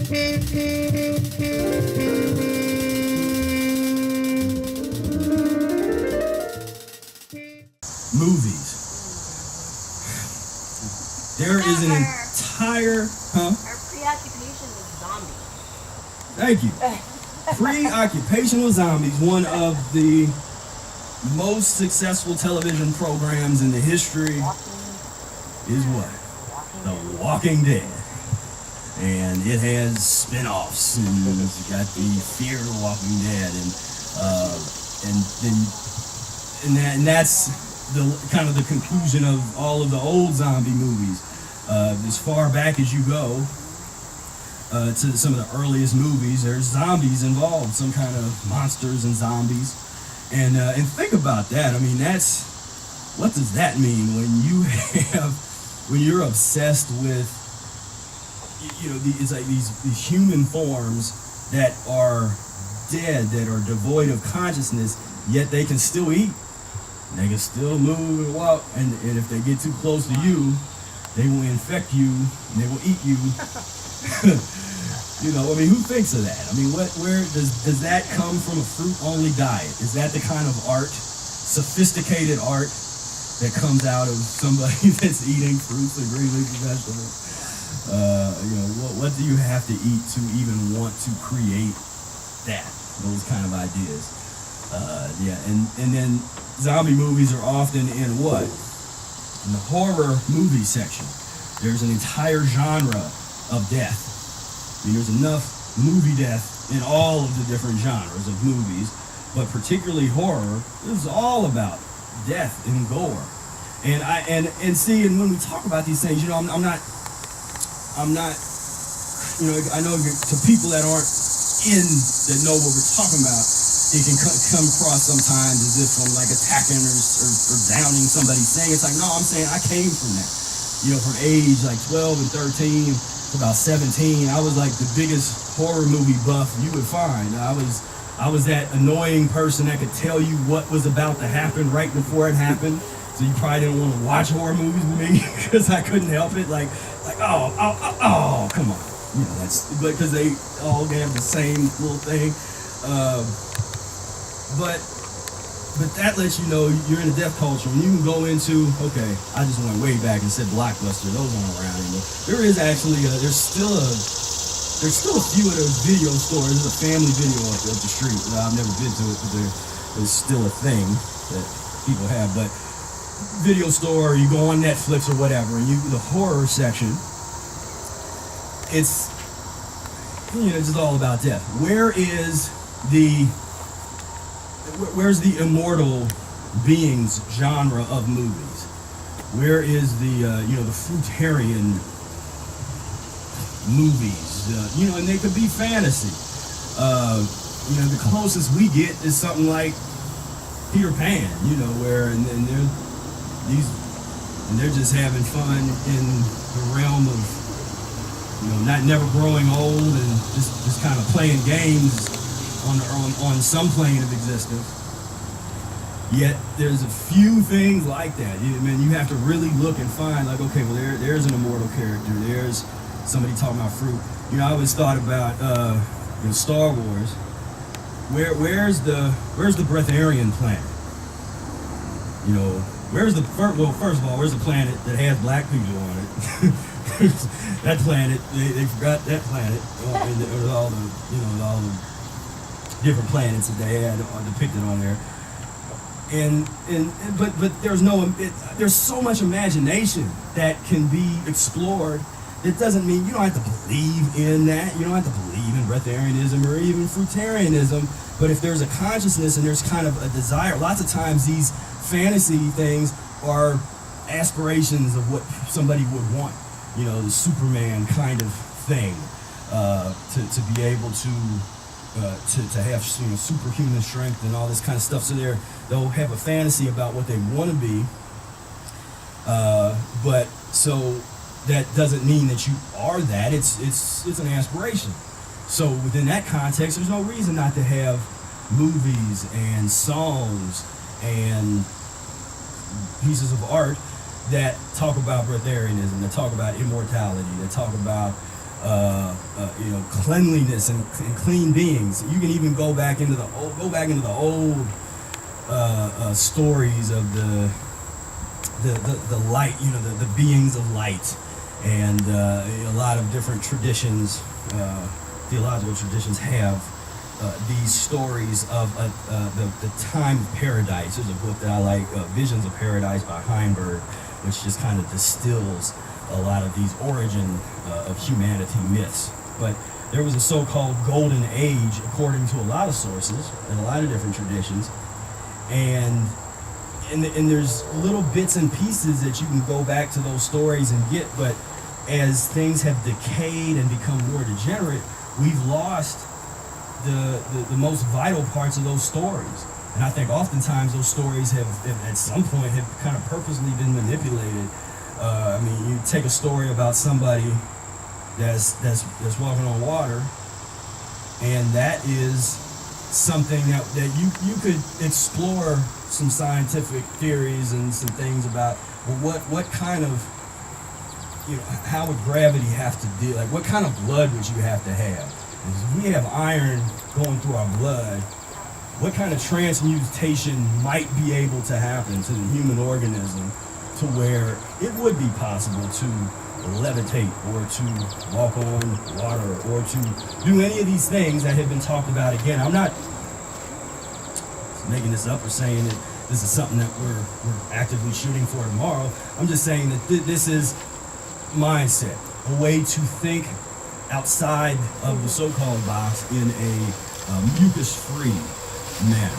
Movies. There is an entire, Our preoccupation with zombies. Thank you. Preoccupational Zombies, one of the most successful television programs in the history, is what? The Walking Dead. And it has spin-offs, and it's got the Fear of the Walking Dead, and that's the kind of the conclusion of all of the old zombie movies. As far back as you go, to some of the earliest movies, there's zombies involved, some kind of monsters and zombies, and think about that. I mean, what does that mean when you're obsessed with, it's like these human forms that are dead, that are devoid of consciousness, yet they can still eat, they can still move and walk, and if they get too close to you, they will infect you and they will eat you. Who thinks of that? I mean, where does that come from? A fruit-only diet? Is that the kind of art, sophisticated art, that comes out of somebody that's eating fruits and green leafy vegetables? What do you have to eat to even want to create that? Those kind of ideas. And then zombie movies are often in what? In the horror movie section. There's an entire genre of death. I mean, there's enough movie death in all of the different genres of movies, but particularly horror is all about death and gore. And when we talk about these things, I'm not, I know to people that aren't that know what we're talking about, it can come across sometimes as if I'm like attacking or downing somebody's saying. It's like, no, I'm saying I came from that. From age like 12 and 13 to about 17, I was like the biggest horror movie buff you would find. I was that annoying person that could tell you what was about to happen right before it happened. So you probably didn't want to watch horror movies with me because I couldn't help it. Like, oh, come on. That's because they all have the same little thing. But that lets you know you're in a deaf culture. When you can go into, okay, I just went way back and said Blockbuster. Those aren't around anymore. There is actually there's still a few of those video stores. There's a family video up the street. I've never been to it, but there's still a thing that people have. But video store, you go on Netflix or whatever, and the horror section, it's just all about death. Where's the immortal beings genre of movies? Where is the fruitarian movies? And they could be fantasy. The closest we get is something like Peter Pan. Where they're just having fun in the realm of never growing old and just kind of playing games on some plane of existence. Yet there's a few things like that. You have to really look and find, like, okay, well, there's an immortal character. There's somebody talking about fruit. I always thought about Star Wars. Where's the breatharian planet? First of all, where's the planet that has black people on it? That planet, they forgot that planet. With all the different planets that they had depicted on there. But there's so much imagination that can be explored. It doesn't mean you don't have to believe in that. You don't have to believe in breatharianism or even fruitarianism. But if there's a consciousness and there's kind of a desire, lots of times these fantasy things are aspirations of what somebody would want. The Superman kind of thing, to be able to have superhuman strength and all this kind of stuff. So they'll have a fantasy about what they want to be, but so that doesn't mean that you are that. It's an aspiration. So within that context, there's no reason not to have movies and songs and pieces of art that talk about breatharianism, that talk about immortality, that talk about cleanliness and clean beings. You can even go back into the old stories of the light, the beings of light, and a lot of different traditions, theological traditions have these stories of the time of paradise. There's a book that I like, Visions of Paradise by Heinberg, which just kind of distills a lot of these origin of humanity myths. But there was a so-called golden age, according to a lot of sources and a lot of different traditions, and there's little bits and pieces that you can go back to those stories and get, but as things have decayed and become more degenerate, we've lost the most vital parts of those stories. And I think oftentimes those stories have at some point have kind of purposely been manipulated. You take a story about somebody that's walking on water, and that is something that you could explore some scientific theories and some things about, well, what kind of, how would gravity have to deal, like what kind of blood would you have to have? Because if we have iron going through our blood, what kind of transmutation might be able to happen to the human organism to where it would be possible to levitate or to walk on water or to do any of these things that have been talked about? Again, I'm not making this up or saying that this is something that we're actively shooting for tomorrow. I'm just saying that this is mindset, a way to think outside of the so-called box in a mucus-free manner.